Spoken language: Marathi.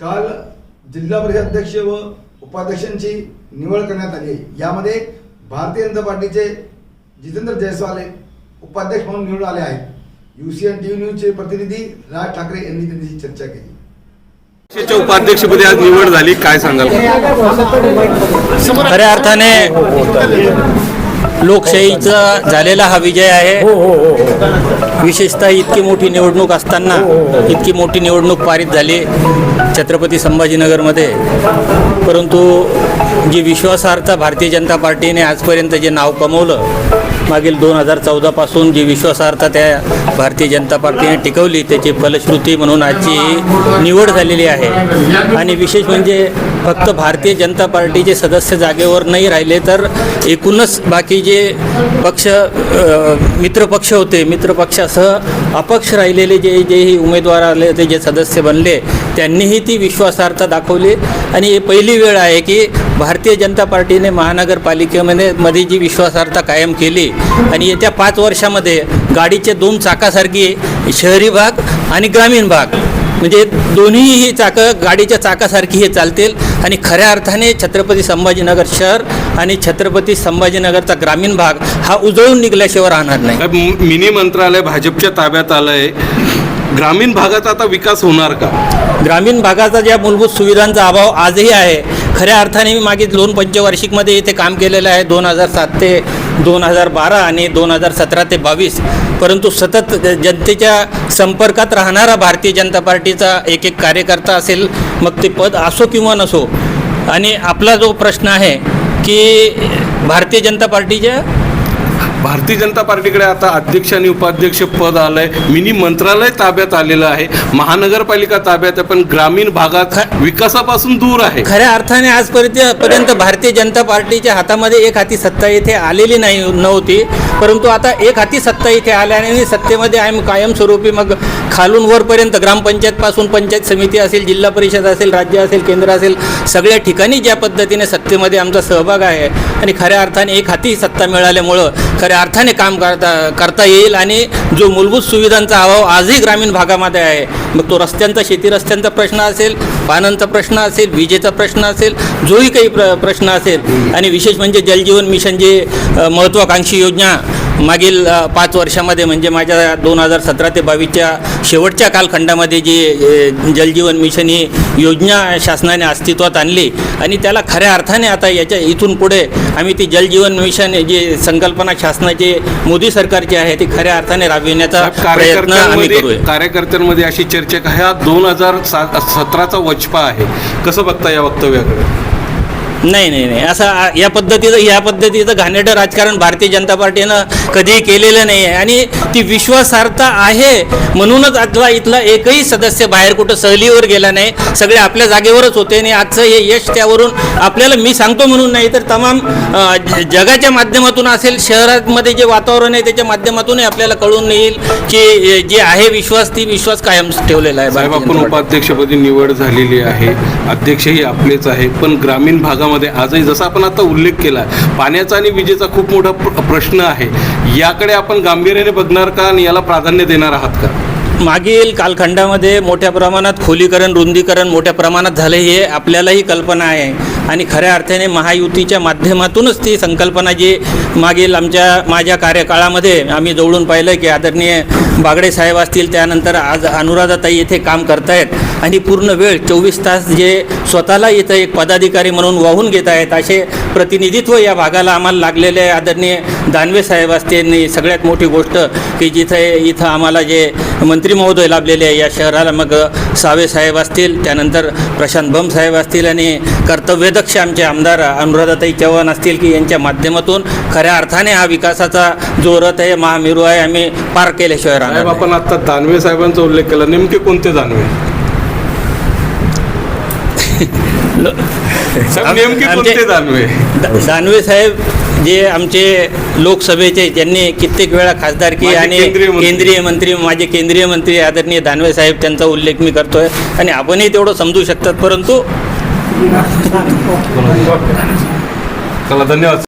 काल जिल्हा परिषद अध्यक्ष व उपाध्यक्षांची निवड करण्यात आली आहे। यामध्ये भारतीय जनता पार्टीचे जितेंद्र जयस्वाल उपाध्यक्ष म्हणून निवडून आले आहेत। UCN TV न्यूजचे प्रतिनिधी राज ठाकरे यांनी त्यांची चर्चा केली। उपाध्यक्षपदी आज निवड झाली, काय सांगाल? खऱ्या अर्थाने लोकशाहीचा झालेला हा विजय आहे। विशेषतः इतकी मोठी निवडणूक असताना इतकी मोठी निवडणूक पारित झाली छत्रपती संभाजीनगरमध्ये, परंतु जी विश्वासार्हता भारतीय जनता पार्टीने आजपर्यंत जे नाव कमवलं, मागील 2014 पासून जी विश्वासार्हता त्या भारतीय जनता पार्टीने टिकवली, त्याची फलश्रुती म्हणून आजची निवड झालेली आहे। आणि विशेष म्हणजे फक्त भारतीय जनता पार्टीचे सदस्य जागेवर नाही राहिले, तर एकूणच बाकी जे पक्ष मित्रपक्ष होते, मित्रपक्षासह अपक्ष राहिलेले जेही उमेदवार आले होते, जे सदस्य बनले, त्यांनीही ती विश्वासार्हता दाखवली। आणि ही पहिली वेळ आहे की भारतीय जनता पार्टीने महानगरपालिकेमध्ये जी विश्वासार्हता कायम केली आणि येत्या 5 वर्षामध्ये गाडीचे 2 चाकासारखी शहरी भाग आणि ग्रामीण भाग, म्हणजे दोन्हीही चाकं गाडीच्या चाकासारखी हे चालतील। आणि खऱ्या अर्थाने छत्रपती संभाजीनगर शहर आणि छत्रपती संभाजीनगरचा ग्रामीण भाग हा उजळून निघल्याशिवाय राहणार नाही। मिनी मंत्रालय भाजपच्या ताब्यात आलंय, ग्रामीण भागाचा आता विकास होणार का? ग्रामीण भागाचा ज्या मूलभूत सुविधांचा अभाव आजही आहे। खऱ्या अर्थाने मी मागे 2 पंचवार्षिकमध्ये इथे काम केलेलं आहे, 2007 ते 2012 आणि 2017 ते 22, परंतु सतत जनतेच्या संपर्कात राहणारा भारतीय जनता पार्टीचा एक कार्यकर्ता असेल, मग ते पद असो किंवा नसो। आणि आपला जो प्रश्न आहे की भारतीय जनता पार्टीकडे आता अध्यक्ष आणि उपाध्यक्ष पद आलंय, मिनी मंत्रालय ताब्यात आलेलं आहे, महानगरपालिका ताब्यात आहे, पण ग्रामीण भागात विकासापासून दूर आहे। खऱ्या अर्थाने आजपर्यंत भारतीय जनता पार्टीच्या हातामध्ये एक हाती सत्ता इथे आलेली नव्हती, परंतु आता एक हाती सत्ता इथे आल्याने सत्तेमध्ये कायमस्वरूपी मग खालून वरपर्यंत ग्रामपंचायतपासून पंचायत समिती असेल, जिल्हा परिषद असेल, राज्य असेल, केंद्र असेल, सगळ्या ठिकाणी ज्या पद्धतीने सत्तेमध्ये आमचा सहभाग आहे आणि खऱ्या अर्थाने एक हाती सत्ता मिळाल्यामुळं खऱ्या अर्थाने काम करता येईल। आणि जो मूलभूत सुविधांचा अभाव आजही ग्रामीण भागामध्ये आहे, मग तो रस्त्यांचा, शेती रस्त्यांचा प्रश्न असेल, पाण्याचा प्रश्न असेल, विजेचा प्रश्न असेल, जोही काही प्रश्न असेल, आणि विशेष म्हणजे जलजीवन मिशन जे महत्त्वाकांक्षी योजना मागील 5 वर्षामध्ये म्हणजे माझ्या 2017 ते 22च्या शेवटच्या कालखंडामध्ये जी जलजीवन मिशन ही योजना शासनाने अस्तित्वात आणली आणि त्याला खऱ्या अर्थाने आता इथून पुढे आम्ही ती जलजीवन मिशन जी संकल्पना शासनाची मोदी सरकारची आहे ती खऱ्या अर्थाने राबविण्याचा प्रयत्न आम्ही करूया। कार्यकर्त्यांमध्ये अशी चर्चा का ह्या 2017चा वचपा आहे, कसं बघता या वक्तव्याकडे? नाही, असं या पद्धतीचं घाणेरडं राजकारण भारतीय जनता पार्टीनं कधीही केलेलं नाही आहे। आणि ती विश्वासार्हता आहे म्हणूनच आता इथला एकही सदस्य बाहेर कुठं सहलीवर गेला नाही, सगळे आपल्या जागेवरच होते। आणि आजचं हे यश त्यावरून आपल्याला, मी सांगतो म्हणून नाही तर तमाम जगाच्या माध्यमातून असेल, शहरामध्ये जे वातावरण आहे त्याच्या माध्यमातूनही आपल्याला कळून येईल की जे आहे विश्वास कायम ठेवलेला आहे। साहेब, आपण उपाध्यक्षपदी निवड झालेली आहे, अध्यक्षही आपलेच आहे, पण ग्रामीण भागामध्ये आजही जसा आपण आता उल्लेख केला, पाण्याचा आणि विजेचा खूप मोठा प्रश्न आहे, याकडे आपण गांभीर्याने बघणार का आणि याला प्राधान्य देणार आहात का? मागील कालखंडामध्ये मोठ्या प्रमाणात खोलीकरण, रुंदीकरण मोठ्या प्रमाणात झाले हे आपल्यालाही कल्पना आहे। आणि खऱ्या अर्थाने महायुतीच्या माध्यमातूनच ती संकल्पना जी मागील माझ्या कार्यकाळामध्ये आम्ही जवळून पाहिलं की आदरणीय बागडे साहेब असतील, त्यानंतर आज अनुराधाताई येथे काम करतायत आणि पूर्ण वेळ 24 तास जे स्वतःला इथं एक पदाधिकारी म्हणून वाहून घेत आहेत, असे प्रतिनिधित्व या भागाला आम्हाला लागलेले आहे। आदरणीय दानवे साहेब असतील, सगळ्यात मोठी गोष्ट की इथं आम्हाला जे मंत्री महोदय लाभलेले आहे या शहराला, मग सावे साहेब असतील, त्यानंतर प्रशांत बम साहेब असतील आणि कर्तव्यदक्ष आमचे आमदार अनुराधाताई चव्हाण असतील की यांच्या माध्यमातून खऱ्या अर्थाने हा विकासाचा जो रथ आहे, महामेरू आहे, आम्ही पार केल्याशिवाय राहणार नाही। आपण आता दानवे साहेबांचा उल्लेख केला, नेमके कोणते दानवे? दानवे साहेब जे आमचे लोकसभेचे, ज्यांनी कित्येक वेळा खासदारकी आणि केंद्रीय मंत्री, माझे केंद्रीय मंत्री आदरणीय दानवे साहेब, त्यांचा उल्लेख मी करतोय आणि आपणही तेवढं समजू शकतात, परंतु धन्यवाद।